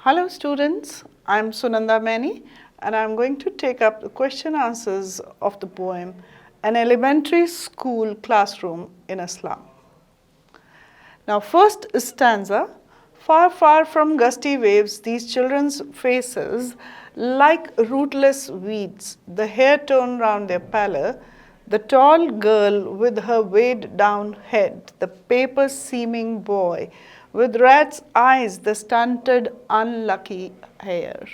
Hello students, I am Sunanda Mani and I am going to take up the question answers of the poem An Elementary School Classroom in a Slum. Now first stanza, far far from gusty waves these children's faces like rootless weeds, the hair torn round their pallor, the tall girl with her weighed down head, the paper seeming boy with rat's eyes, the stunted unlucky hair.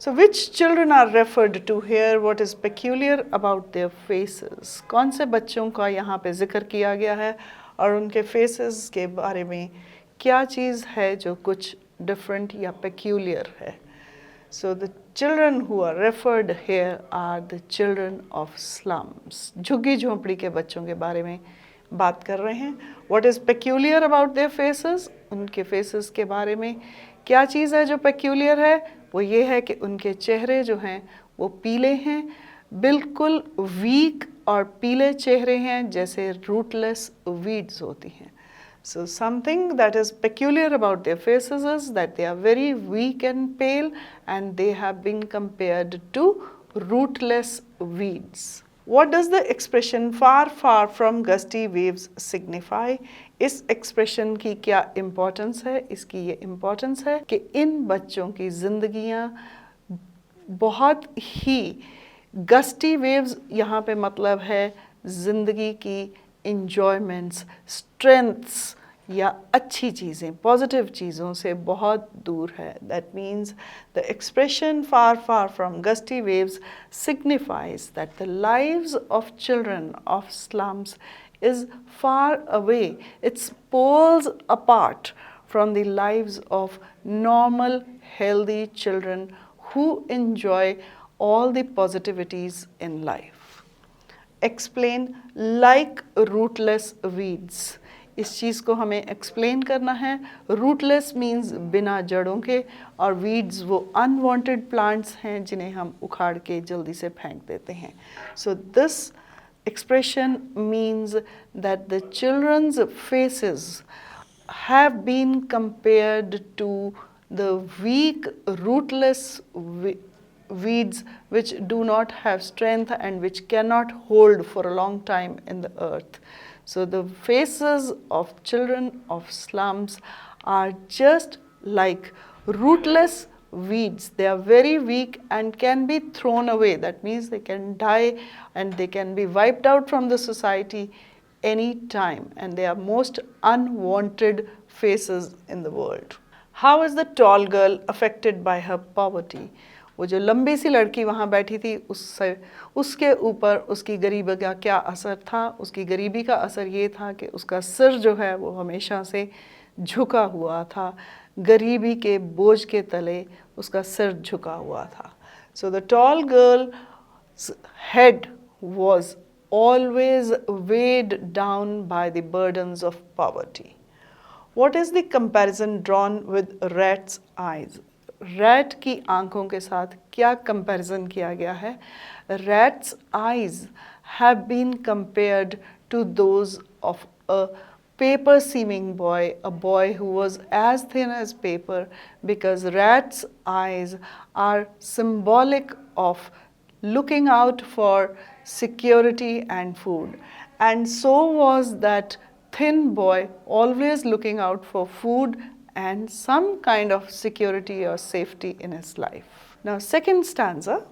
So which children are referred to here? What is peculiar about their faces? कौन से बच्चों का यहाँ पे जिक्र किया गया है और उनके faces के बारे में क्या चीज़ है जो कुछ different या peculiar है? So the children who are referred here are the children of slums. झुग्गी झोंपड़ी के बच्चों के बारे में बात कर रहे हैं. What is peculiar about their faces? उनके faces के बारे में क्या चीज़ है जो peculiar है? वो ये है कि उनके चेहरे जो हैं वो पीले हैं, बिल्कुल वीक और पीले चेहरे हैं जैसे रूटलेस वीड्स होती हैं. So something that is peculiar about their faces is that they are very weak and pale and they have been compared to rootless weeds. What does the expression far far from gusty waves signify? इस expression की क्या importance है? इसकी ये importance है कि इन बच्चों की ज़िंदगियाँ बहुत ही gusty waves यहाँ पे मतलब है ज़िंदगी की enjoyments, strengths या अच्छी चीज़ें, positive चीज़ों से बहुत दूर है. That means the expression far far from gusty waves signifies that the lives of children of slums is far away. It's poles apart from the lives of normal, healthy children who enjoy all the positivities in life. Explain like rootless weeds. इस चीज़ को हमें explain करना है. Rootless means बिना जड़ों के और weeds वो अनवांटेड प्लांट्स हैं जिन्हें हम उखाड़ के जल्दी से फेंक देते हैं. So this expression means that the children's faces have been compared to the weak, rootless weeds which do not have strength and which cannot hold for a long time in the earth. So the faces of children of slums are just like rootless weeds. They are very weak and can be thrown away. That means they can die and they can be wiped out from the society any time, and they are most unwanted faces in the world. How is the tall girl affected by her poverty? वो जो लंबी सी लड़की वहाँ बैठी थी उसके ऊपर उसकी गरीबी का क्या असर था? उसकी गरीबी का असर ये था कि उसका सिर जो है वो हमेशा से झुका हुआ था. गरीबी के बोझ के तले उसका सिर झुका हुआ था. So the tall girl's head was always weighed down by the burdens of poverty. What is the comparison drawn with rat's eyes? Rat की आंखों के साथ क्या कंपैरिजन किया गया है? Rat's eyes have been compared to those of a paper seeming boy, a boy who was as thin as paper, because rat's eyes are symbolic of looking out for security and food. And so was that thin boy always looking out for food and some kind of security or safety in his life. Now, second stanza,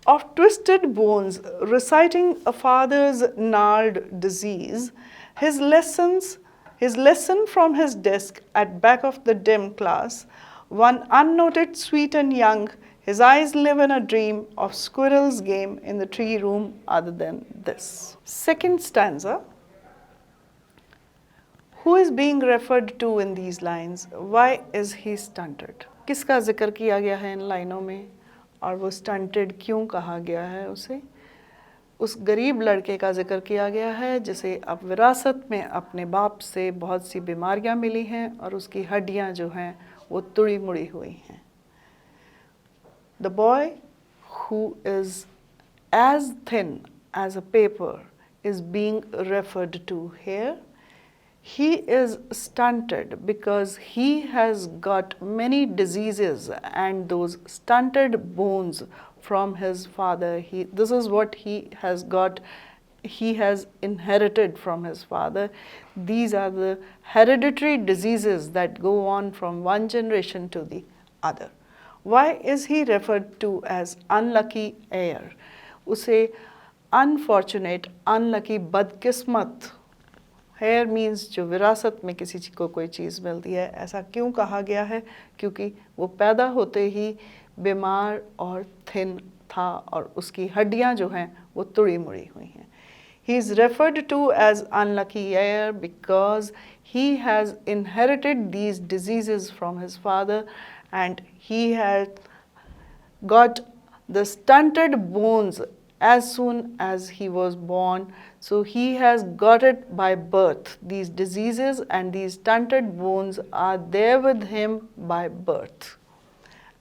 of twisted bones reciting a father's gnarled disease, his lesson from his desk at back of the dim class, one unnoted sweet and young, his eyes live in a dream of squirrel's game in the tree room other than this. Second stanza, who is being referred to in these lines? Why is he stunted? किसका जिक्र किया गया है इन लाइनों में और वो stunted क्यों कहा गया है उसे? उस गरीब लड़के का जिक्र किया गया है जिसे अब विरासत में अपने बाप से बहुत सी बीमारियां मिली हैं और उसकी हड्डियां जो हैं वो तुड़ी मुड़ी हुई हैं. The boy who is as thin as a paper is being referred to here. He is stunted because he has got many diseases and those stunted bones from his father. This is what he has got. He has inherited from his father. These are the hereditary diseases that go on from one generation to the other. Why is he referred to as unlucky heir? उसे unfortunate, unlucky, बदकिस्मत, here means जो विरासत में किसी को कोई चीज़ मिलती है, ऐसा क्यों कहा गया है? क्योंकि वो पैदा होते ही बीमार और थिन था और उसकी हड्डियां जो हैं वो तुड़ी मुड़ी हुई हैं. He is referred to as unlucky heir because he has inherited these diseases from his father and he had got the stunted bones as soon as he was born. So he has got it by birth. These diseases and these stunted bones are there with him by birth.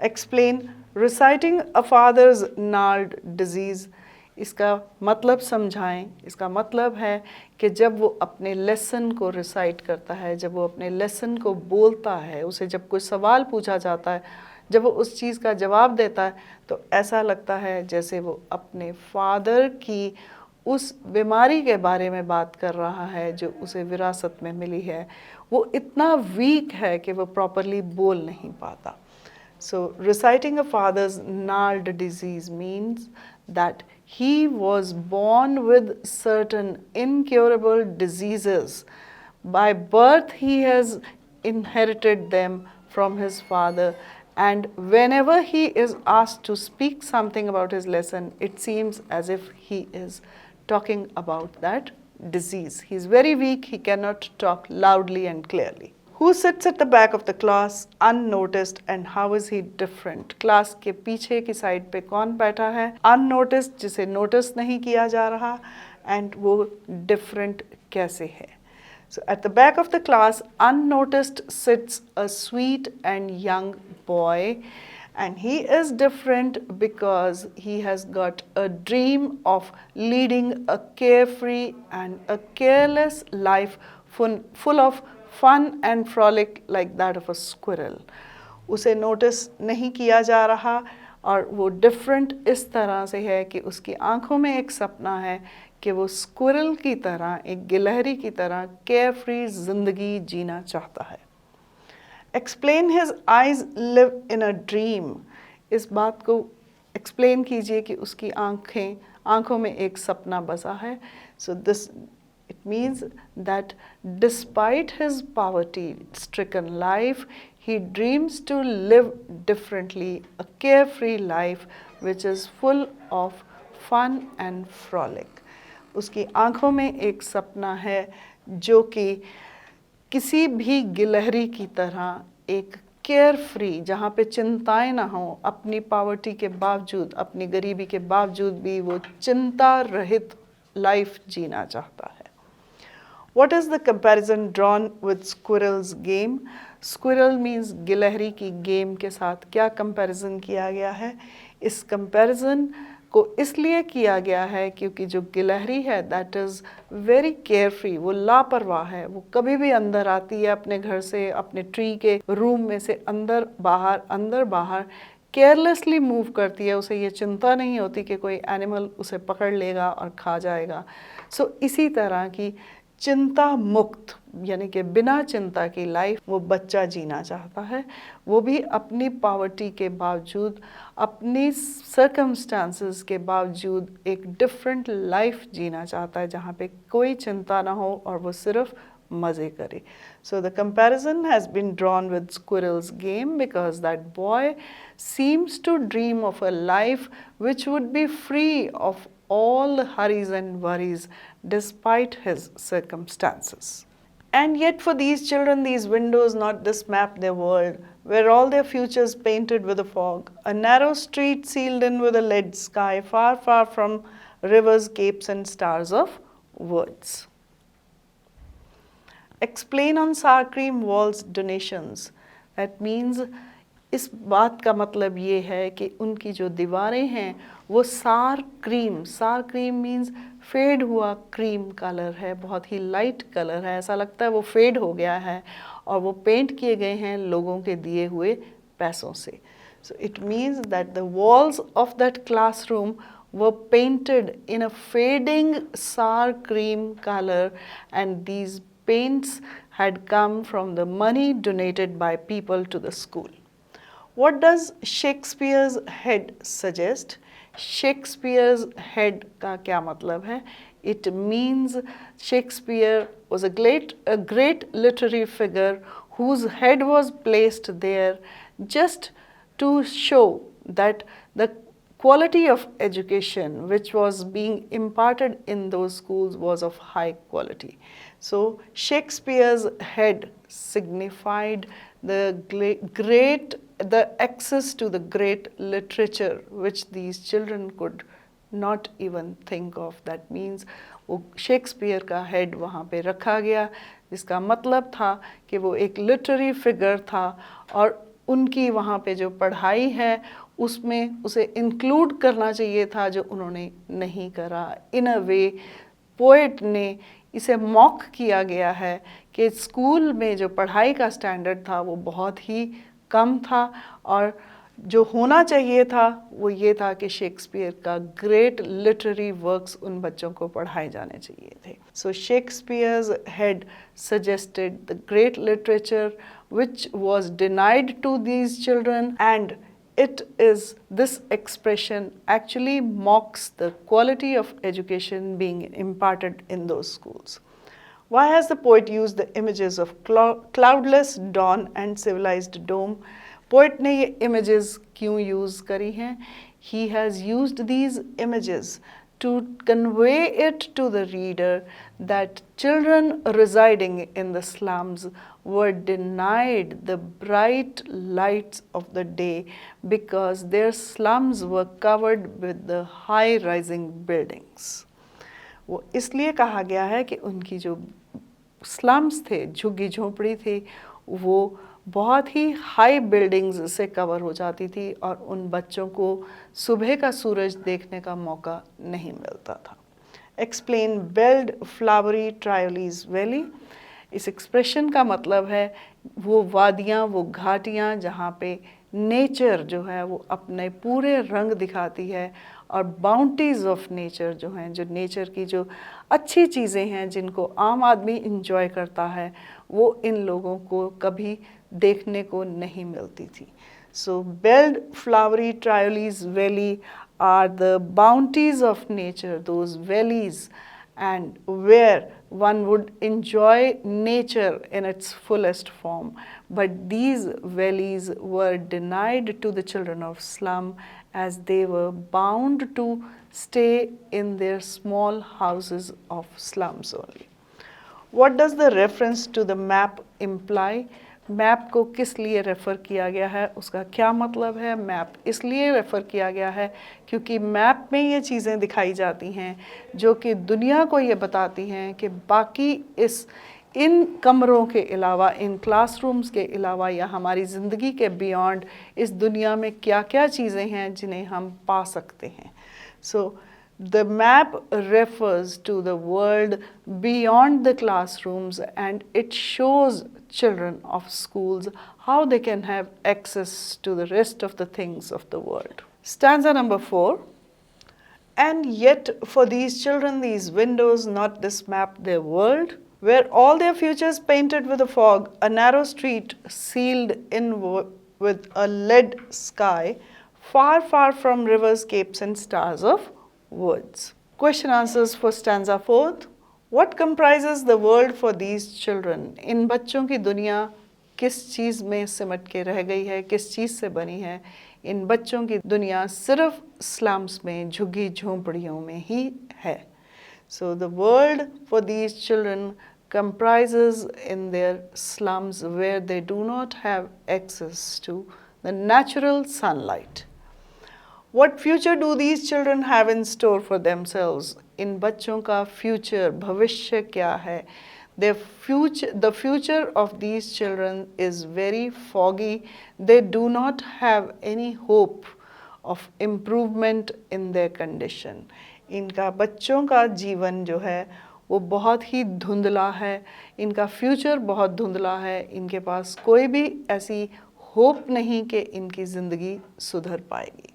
Explain reciting a father's gnarled disease. इसका मतलब समझाएं. इसका मतलब है कि जब वो अपने लेसन को रिसाइट करता है, जब वो अपने लेसन को बोलता है, उसे जब कोई सवाल पूछा जाता है, जब वो उस चीज़ का जवाब देता है, तो ऐसा लगता है जैसे वो अपने फादर की उस बीमारी के बारे में बात कर रहा है जो उसे विरासत में मिली है. वो इतना वीक है कि वो प्रॉपरली बोल नहीं पाता. So reciting a father's gnarled disease means that he was born with certain incurable diseases. By birth he has inherited them from his father, and whenever he is asked to speak something about his lesson, it seems as if he is talking about that disease. He is very weak, he cannot talk loudly and clearly. Who sits at the back of the class unnoticed and how is he different? Class के पीछे की side पे कौन बैठा है? Unnoticed, जिसे notice नहीं किया जा रहा, and वो different कैसे है? So at the back of the class, unnoticed sits a sweet and young boy, and he is different because he has got a dream of leading a carefree and a careless life full of fun and frolic like that of a squirrel. उसे notice नहीं किया जा रहा और वो different इस तरह से है कि उसकी आंखों में एक सपना है कि वो स्क्विरल की तरह, एक गिलहरी की तरह केयरफ्री ज़िंदगी जीना चाहता है. Explain his eyes live in a dream. इस बात को एक्सप्लेन कीजिए कि उसकी आंखों में एक सपना बसा है. So this it means that despite his poverty-stricken life, he dreams to live differently, a carefree life which is full of fun and frolic. उसकी आंखों में एक सपना है जो कि किसी भी गिलहरी की तरह एक केयरफ्री, जहाँ पे चिंताएं ना हो, अपनी पॉवर्टी के बावजूद, अपनी गरीबी के बावजूद भी वो चिंता रहित लाइफ जीना चाहता है. What is the comparison drawn with squirrel's game? Squirrel means गिलहरी की गेम के साथ क्या कंपैरिजन किया गया है? इस कंपैरिजन को इसलिए किया गया है क्योंकि जो गिलहरी है दैट इज़ वेरी केयरफ्री, वो लापरवाह है. वो कभी भी अंदर आती है अपने घर से, अपने ट्री के रूम में से अंदर बाहर केयरलेसली मूव करती है. उसे ये चिंता नहीं होती कि कोई एनिमल उसे पकड़ लेगा और खा जाएगा. सो इसी तरह की चिंता मुक्त, यानी कि बिना चिंता की लाइफ वो बच्चा जीना चाहता है. वो भी अपनी पॉवर्टी के बावजूद, अपनी सर्कमस्टांसेस के बावजूद एक डिफरेंट लाइफ जीना चाहता है जहाँ पे कोई चिंता ना हो और वो सिर्फ मज़े करे. So the comparison has been drawn with squirrel's game because that boy seems to dream of a life which would be free of all the hurries and worries despite his circumstances. And yet for these children, these windows not this map their world, where all their futures painted with a fog, a narrow street sealed in with a lead sky, far, far from rivers, capes and stars of words. Explain on sour cream walls donations. That means इस बात का मतलब ये है कि उनकी जो दीवारें हैं वो सार क्रीम मीन्स फेड हुआ क्रीम कलर है, बहुत ही लाइट कलर है, ऐसा लगता है वो फेड हो गया है और वो पेंट किए गए हैं लोगों के दिए हुए पैसों से. So it means that the walls of that classroom were painted in a fading sour cream color, and these paints had come from the money donated by people to the school. What does Shakespeare's head suggest? Shakespeare's head का क्या मतलब है? It means Shakespeare was a great literary figure whose head was placed there just to show that the quality of education which was being imparted in those schools was of high quality. So Shakespeare's head signified the access to the great literature which these children could not even think of. That means वो Shakespeare का head वहाँ पे रखा गया, जिसका मतलब था कि वो एक लिटरेरी फिगर था और उनकी वहाँ पे जो पढ़ाई है उसमें उसे इंक्लूड करना चाहिए था, जो उन्होंने नहीं करा. इन अ वे पोएट ने इसे मॉक किया गया है कि स्कूल में जो पढ़ाई का स्टैंडर्ड था वो बहुत ही कम था और जो होना चाहिए था वो ये था कि शेक्सपियर का ग्रेट लिटरेरी वर्क्स उन बच्चों को पढ़ाए जाने चाहिए थे. So Shakespeare's had suggested the great literature which was denied to these children, and it is this expression actually mocks the quality of education being imparted in those schools. Why has the poet used the images of cloudless dawn and civilized dome? Poet ने ये images क्यों use करी हैं? He has used these images to convey it to the reader that children residing in the slums were denied the bright lights of the day because their slums were covered with the high rising buildings. वो इसलिए कहा गया है कि उनकी जो slums थे, झुग्गी झोंपड़ी थी, वो बहुत ही हाई बिल्डिंग्स से कवर हो जाती थी और उन बच्चों को सुबह का सूरज देखने का मौका नहीं मिलता था. Explain belled flowery Tyrolese valley. इस एक्सप्रेशन का मतलब है वो वादियाँ, वो घाटियाँ जहाँ पे नेचर जो है वो अपने पूरे रंग दिखाती है और बाउंटीज़ ऑफ नेचर जो हैं, जो नेचर की जो अच्छी चीज़ें हैं जिनको आम आदमी इंजॉय करता है, वो इन लोगों को कभी देखने को नहीं मिलती थी. So belled flowery Tyrolese valley are the bounties of nature, those valleys, and where one would enjoy nature in its fullest form. But these valleys were denied to the children of slum as they were bound to stay in their small houses of slums only. What does the reference to the map imply? Map को किस लिए refer किया गया है, उसका क्या मतलब है? मैप इसलिए रेफ़र किया गया है क्योंकि मैप में ये चीज़ें दिखाई जाती हैं जो कि दुनिया को ये बताती हैं कि बाकी इन कमरों के अलावा, इन क्लासरूम्स के अलावा या हमारी ज़िंदगी के बियॉन्ड इस दुनिया में क्या क्या चीज़ें हैं जिन्हें हम पा सकते हैं. सो the map refers to the world beyond the classrooms, and it shows children of schools how they can have access to the rest of the things of the world. Stanza number 4. And yet for these children these windows not this map their world, where all their futures painted with a fog, a narrow street sealed in with a lead sky, far far from rivers, capes and stars of words. Question answers for stanza 4th. What comprises the world for these children? इन बच्चों की दुनिया किस चीज़ में सिमट के रह गई है, किस चीज़ से बनी है? इन बच्चों की दुनिया सिर्फ स्लम्स में, झुग्गी झोंपड़ियों में ही है. So the world for these children comprises in their slums where they do not have access to the natural sunlight. What future do these children have in store for themselves? इन बच्चों का future, भविष्य क्या है? The future of these children is very foggy. They do not have any hope of improvement in their condition. इनका बच्चों का जीवन जो है वो बहुत ही धुंधला है, इनका फ्यूचर बहुत धुंधला है, इनके पास कोई भी ऐसी होप नहीं कि इनकी ज़िंदगी सुधर पाएगी।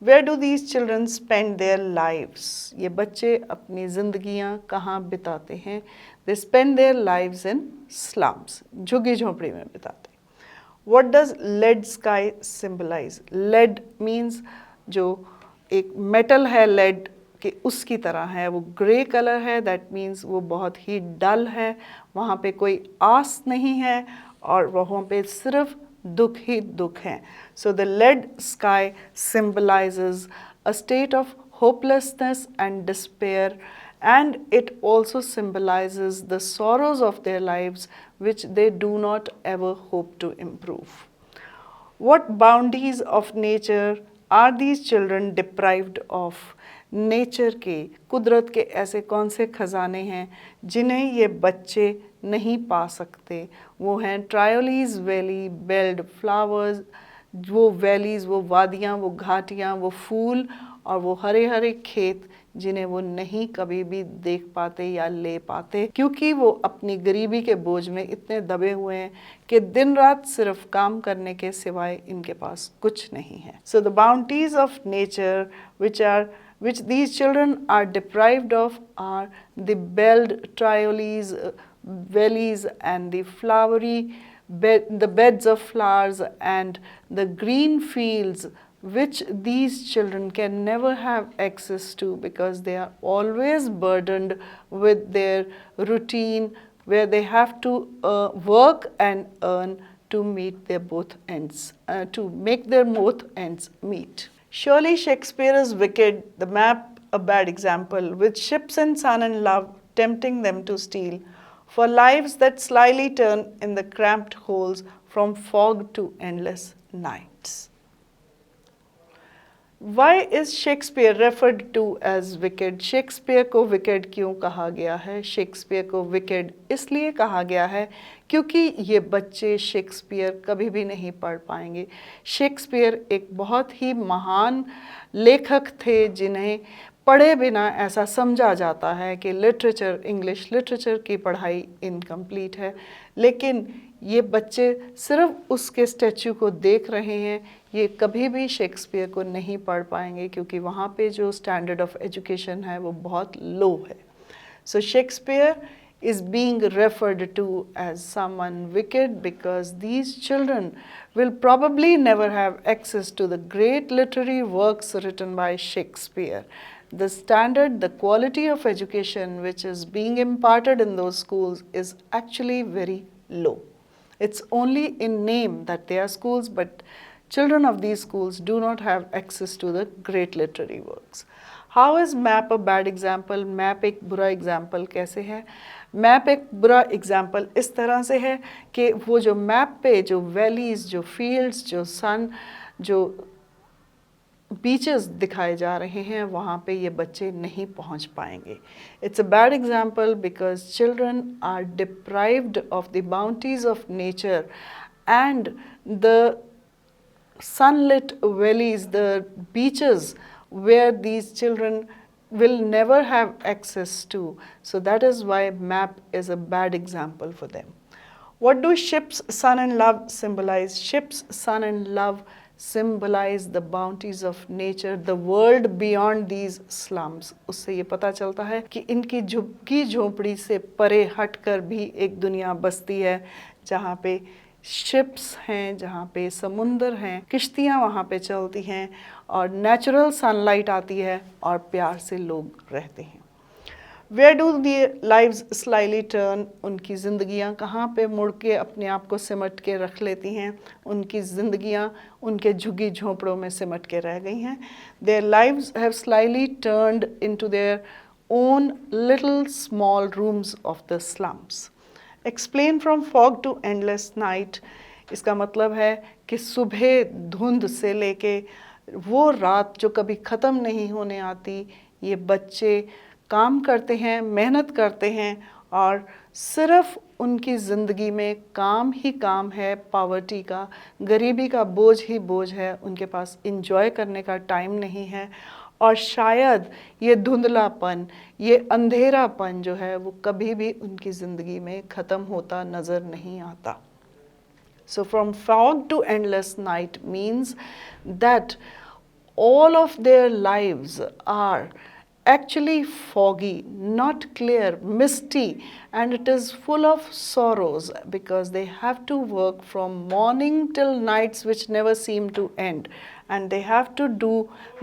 Where do these children spend their lives? ये बच्चे अपनी ज़िंदगियाँ कहाँ बिताते हैं? They spend their lives in slums, झुग्गी झोंपड़ी में बिताते हैं। What does lead sky symbolize? Lead means जो एक मेटल है lead कि उसकी तरह है, वो ग्रे कलर है, दैट मीन्स वो बहुत ही डल है, वहाँ पे कोई आस नहीं है और वहाँ पे सिर्फ दुख ही दुख हैं। So the lead sky symbolizes a state of hopelessness and despair, and it also symbolizes the sorrows of their lives which they do not ever hope to improve. What bounties of nature are these children deprived of? Nature के, कुदरत के ऐसे कौन से ख़जाने हैं जिन्हें ये बच्चे नहीं पा सकते? वो हैं ट्रायोलीज वैली बेल्ड फ्लावर्स, वो वैलीज़, वो वादियाँ, वो घाटियाँ, वो फूल और वो हरे हरे खेत जिन्हें वो नहीं कभी भी देख पाते या ले पाते, क्योंकि वो अपनी गरीबी के बोझ में इतने दबे हुए हैं कि दिन रात सिर्फ काम करने के सिवाय इनके पास कुछ नहीं है। So the bounties of nature which these children are deprived of are the belled trioles, valleys and the flowery the beds of flowers and the green fields which these children can never have access to because they are always burdened with their routine where they have to work and earn to meet their both ends, to make their both ends meet. Surely Shakespeare is wicked, the map a bad example, with ships and sun and love tempting them to steal, for lives that slyly turn in the cramped holes from fog to endless nights. Why is Shakespeare referred to as wicked? Shakespeare को wicked क्यों कहा गया है? Shakespeare को wicked इसलिए कहा गया है क्योंकि ये बच्चे शेक्सपियर कभी भी नहीं पढ़ पाएंगे। शेक्सपियर एक बहुत ही महान लेखक थे जिन्हें पढ़े बिना ऐसा समझा जाता है कि लिटरेचर, इंग्लिश लिटरेचर की पढ़ाई इनकम्प्लीट है, लेकिन ये बच्चे सिर्फ उसके स्टैचू को देख रहे हैं, ये कभी भी शेक्सपियर को नहीं पढ़ पाएंगे क्योंकि वहाँ पे जो स्टैंडर्ड ऑफ एजुकेशन है वो बहुत लो है। सो Shakespeare is being referred to as someone wicked because these children will probably never have access to the great literary works written by Shakespeare. The standard, the quality of education which is being imparted in those schools is actually very low. It's only in name that they are schools, but children of these schools do not have access to the great literary works. How is map a bad example? Map एक बुरा example कैसे है? Map एक बुरा example इस तरह से है कि वो जो मैप पे जो वैलीज़, जो फील्ड्स, जो सन, जो बीचेस दिखाए जा रहे हैं वहाँ पे ये बच्चे नहीं पहुँच पाएंगे। It's a bad example because children are deprived of the bounties of nature and the sunlit valleys, the beaches where these children will never have access to. So that is why map is a bad example for them. What do ships, sun and love symbolize? Ships, sun and love symbolize the bounties of nature, the world beyond these slums. उससे ये पता चलता है कि इनकी झुग्गी झोंपड़ी से परे हटकर भी एक दुनिया बसती है जहाँ पे शिप्स हैं, जहाँ पे समुंदर हैं, किश्तियाँ वहाँ पे चलती हैं और नेचुरल सनलाइट आती है और प्यार से लोग रहते हैं। Where do their lives slyly turn? उनकी ज़िंदगियाँ कहाँ पे मुड़ के अपने आप को सिमट के रख लेती हैं? उनकी ज़िंदगियाँ उनके झुग्गी झोंपड़ों में सिमट के रह गई हैं। Their lives have slyly turned into their own little small rooms of the slums. Explain from fog to endless night. इसका मतलब है कि सुबह धुंध से लेके वो रात जो कभी ख़त्म नहीं होने आती, ये बच्चे काम करते हैं, मेहनत करते हैं और सिर्फ उनकी ज़िंदगी में काम ही काम है, पॉवर्टी का, गरीबी का बोझ ही बोझ है, उनके पास इंजॉय करने का टाइम नहीं है और शायद ये धुंधलापन, ये अंधेरापन जो है वो कभी भी उनकी ज़िंदगी में ख़त्म होता नज़र नहीं आता। So from fog to endless night means that all of their lives are actually foggy, not clear, misty, and it is full of sorrows because they have to work from morning till nights which never seem to end, and they have to do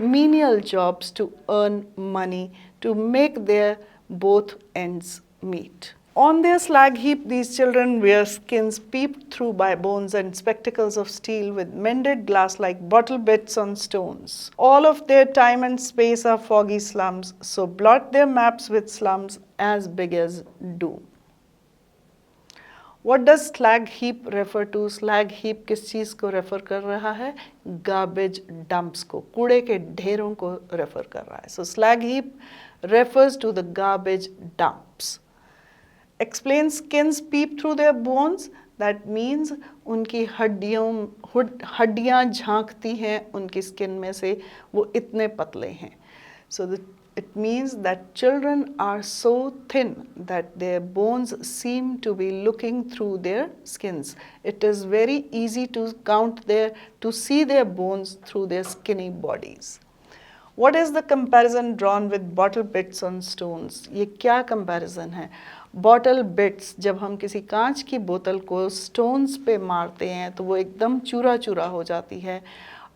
menial jobs to earn money to make their both ends meet. On their slag heap, these children wear skins peeped through by bones and spectacles of steel with mended glass like bottle bits on stones. All of their time and space are foggy slums, so blot their maps with slums as big as doom. What does slag heap refer to? Slag heap किस चीज़ को refer कर रहा है? Garbage dumps को, कूड़े के ढेरों को रेफर कर रहा है. So slag heap refers to the garbage dumps. Explain skins peep through their bones. That means उनकी हड्डियाँ झांकती हैं उनकी स्किन में से, वो इतने पतले हैं. So it means that children are so thin that their bones seem to be looking through their skins. It is very easy to see their bones through their skinny bodies. What is the comparison drawn with bottle bits on stones? ये क्या comparison है? Bottle bits, जब हम किसी कांच की बोतल को स्टोन्स पे मारते हैं तो वो एकदम चूरा चूरा हो जाती है,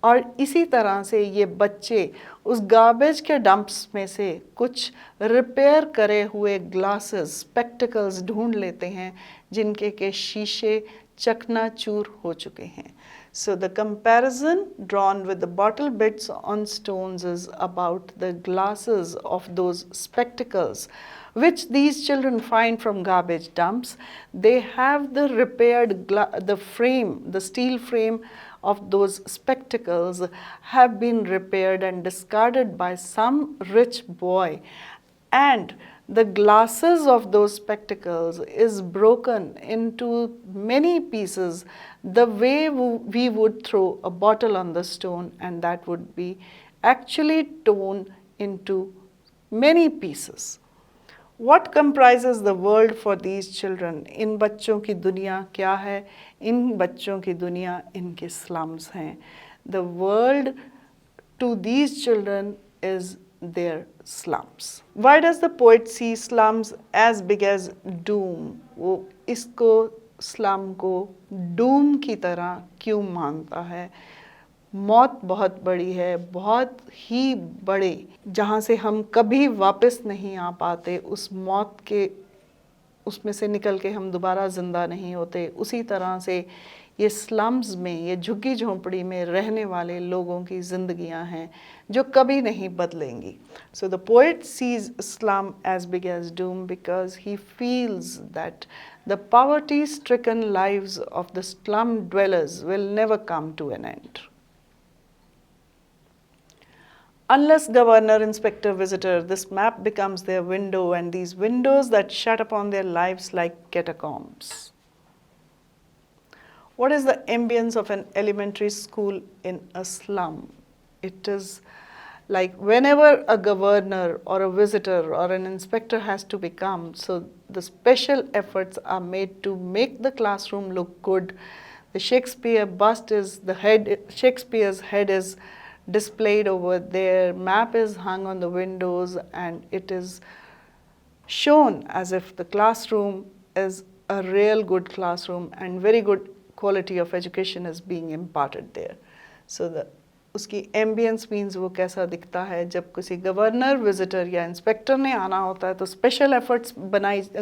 और इसी तरह से ये बच्चे उस गार्बेज के डंप्स में से कुछ रिपेयर करे हुए ग्लासेस, स्पेक्टिकल्स ढूंढ लेते हैं जिनके के शीशे चकनाचूर हो चुके हैं. So the comparison drawn with the bottle bits on stones is about the glasses of those spectacles which these children find from garbage dumps. They have the repaired the steel frame of those spectacles have been repaired and discarded by some rich boy, and the glasses of those spectacles is broken into many pieces the way we would throw a bottle on the stone, and that would be actually torn into many pieces. What comprises the world for these children? इन बच्चों की दुनिया क्या है? इन बच्चों की दुनिया इनके slums हैं. The world to these children is their slums. Why does the poet see slums as big as doom? वो इसको स्लम को डूम की तरह क्यों मानता है? मौत बहुत बड़ी है, बहुत ही बड़े, जहाँ से हम कभी वापस नहीं आ पाते, उस मौत के उसमें से निकल के हम दोबारा ज़िंदा नहीं होते. उसी तरह से ये स्लम्स में, ये झुग्गी झोंपड़ी में रहने वाले लोगों की ज़िंदगियां हैं जो कभी नहीं बदलेंगी. So the poet sees slum as big as doom because he feels that the poverty-stricken lives of the slum dwellers will never come to an end. Unless governor, inspector, visitor, this map becomes their window, and these windows that shut upon their lives like catacombs. What is the ambience of an elementary school in a slum? It is like whenever a governor or a visitor or an inspector has to become, so the special efforts are made to make the classroom look good. The Shakespeare bust is Shakespeare's head is displayed over there, map is hung on the windows, and it is shown as if the classroom is a real good classroom and very good quality of education is being imparted there. So उसकी ambience means वो कैसा दिखता है. जब किसी governor, visitor या inspector ने आना होता है तो स्पेशल एफर्ट्स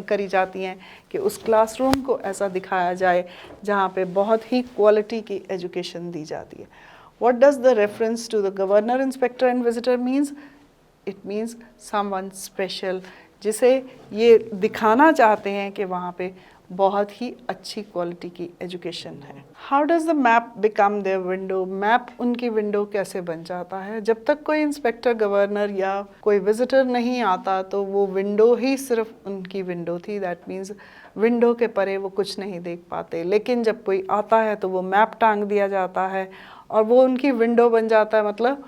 करी जाती हैं कि उस क्लासरूम को ऐसा दिखाया जाए जहाँ पे बहुत ही क्वालिटी की एजुकेशन दी जाती है. What does the reference to the governor, inspector and visitor means? It means someone special, जिसे ये दिखाना चाहते हैं कि वहाँ पे बहुत ही अच्छी क्वालिटी की एजुकेशन है. How does the map become their window? Map उनकी विंडो कैसे बन जाता है? जब तक कोई इंस्पेक्टर, गवर्नर या कोई विजिटर नहीं आता तो वो विंडो ही सिर्फ उनकी विंडो थी. दैट मीन्स विंडो के परे वो कुछ नहीं देख पाते. लेकिन जब कोई आता है तो वो मैप टांग दिया जाता है और वो उनकी विंडो बन जाता है. मतलब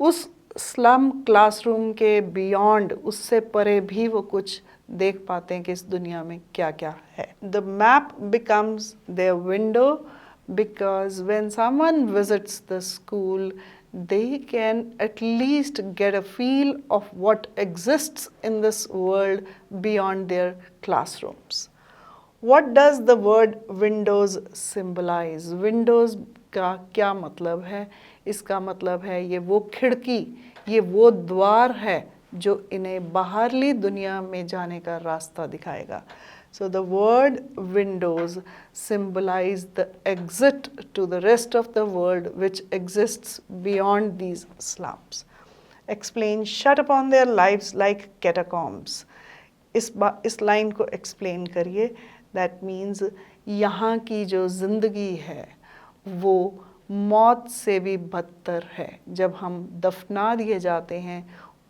उस स्लम क्लासरूम के बियॉन्ड, उससे परे भी वो कुछ देख पाते हैं कि इस दुनिया में क्या क्या है. The map becomes their window because when someone visits the school, they can at least get a feel of what exists in this world beyond their classrooms. What does the word windows symbolize? Windows का क्या मतलब है? इसका मतलब है ये वो खिड़की, ये वो द्वार है जो इन्हें बाहरली दुनिया में जाने का रास्ता दिखाएगा. So the word windows symbolize the exit to the rest of the world which exists beyond these slums. Explain shut upon their lives like catacombs. इस लाइन को एक्सप्लेन करिए. दैट मीन्स यहाँ की जो ज़िंदगी है वो मौत से भी बदतर है. जब हम दफना दिए जाते हैं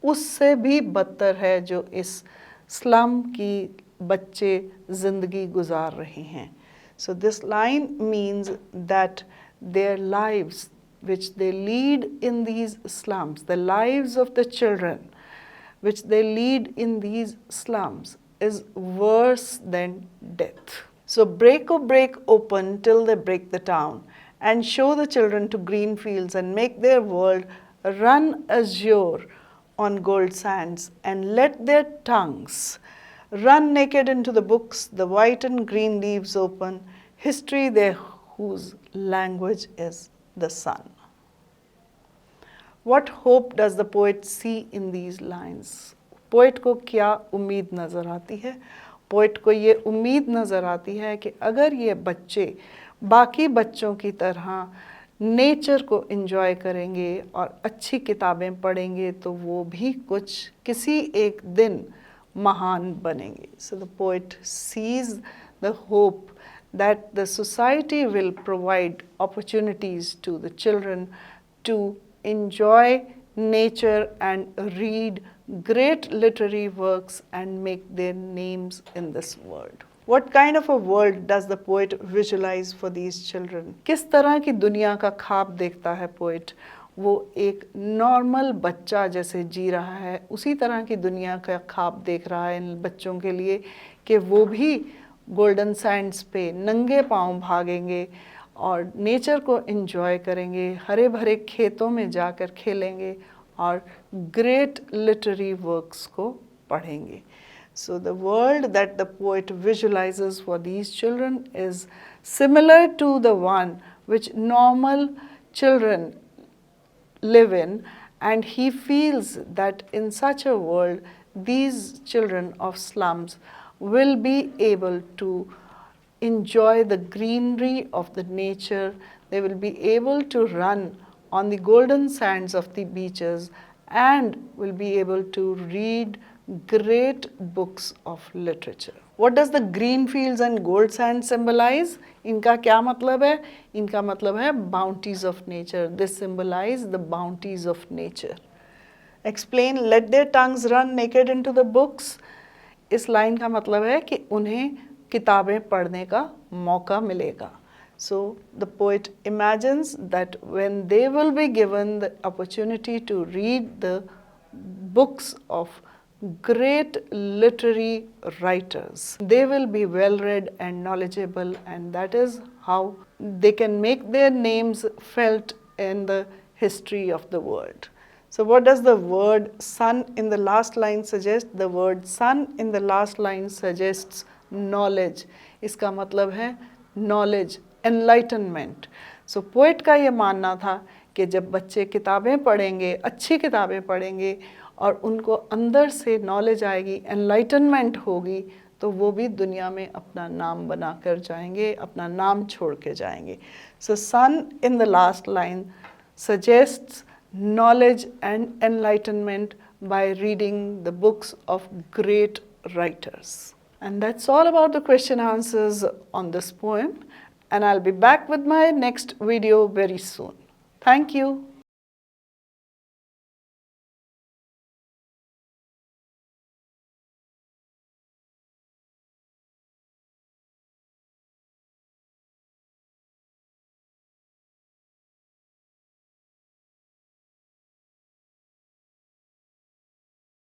उससे भी बदतर है जो इस स्लम की बच्चे ज़िंदगी गुजार रहे हैं. So this line means that their lives which they lead in these slums, the lives of the children which they lead in these slums is worse than death. So break open till they break the town and show the children to green fields and make their world run azure on gold sands and let their tongues run naked into the books, the white and green leaves open, history there whose language is the sun. What hope does the poet see in these lines? Poet को क्या उम्मीद नज़र आती है? Poet को ये उम्मीद नज़र आती है कि अगर ये बच्चे बाकी बच्चों की तरह नेचर को एंजॉय करेंगे और अच्छी किताबें पढ़ेंगे तो वो भी कुछ किसी एक दिन महान बनेंगे. So the poet sees the hope that the society will provide opportunities to the children to enjoy nature and read great literary works and make their names in this world. What kind of a world does the poet visualize for these children? किस तरह की दुनिया का ख्वाब देखता है poet? वो एक नॉर्मल बच्चा जैसे जी रहा है उसी तरह की दुनिया का ख्वाब देख रहा है इन बच्चों के लिए कि वो भी गोल्डन सैंड्स पे नंगे पांव भागेंगे और नेचर को एंजॉय करेंगे, हरे भरे खेतों में जाकर खेलेंगे और ग्रेट लिटरेरी वर्क्स को पढ़ेंगे. So the world that the poet visualizes for these children is similar to the one which normal children live in, and he feels that in such a world these children of slums will be able to enjoy the greenery of the nature. They will be able to run on the golden sands of the beaches and will be able to read great books of literature. What does the green fields and gold sands symbolize? इनका क्या मतलब है? इनका मतलब है bounties of nature. They symbolize the bounties of nature. Explain, let their tongues run naked into the books. इस line का मतलब है कि उन्हें किताबें पढ़ने का मौका मिलेगा. So the poet imagines that when they will be given the opportunity to read the books of great literary writers, they will be well read and knowledgeable, and that is how they can make their names felt in the history of the world. So what does the word sun in the last line suggest? The word sun in the last line suggests knowledge. इसका मतलब है knowledge, enlightenment. So poet का ये मानना था कि जब बच्चे किताबें पढ़ेंगे, अच्छी किताबें पढ़ेंगे और उनको अंदर से knowledge आएगी, enlightenment होगी, तो वो भी दुनिया में अपना नाम बना कर जाएंगे, अपना नाम छोड़ के जाएंगे. So sun in the last line suggests knowledge and enlightenment by reading the books of great writers. And that's all about the question answers on this poem. And I'll be back with my next video very soon. Thank you.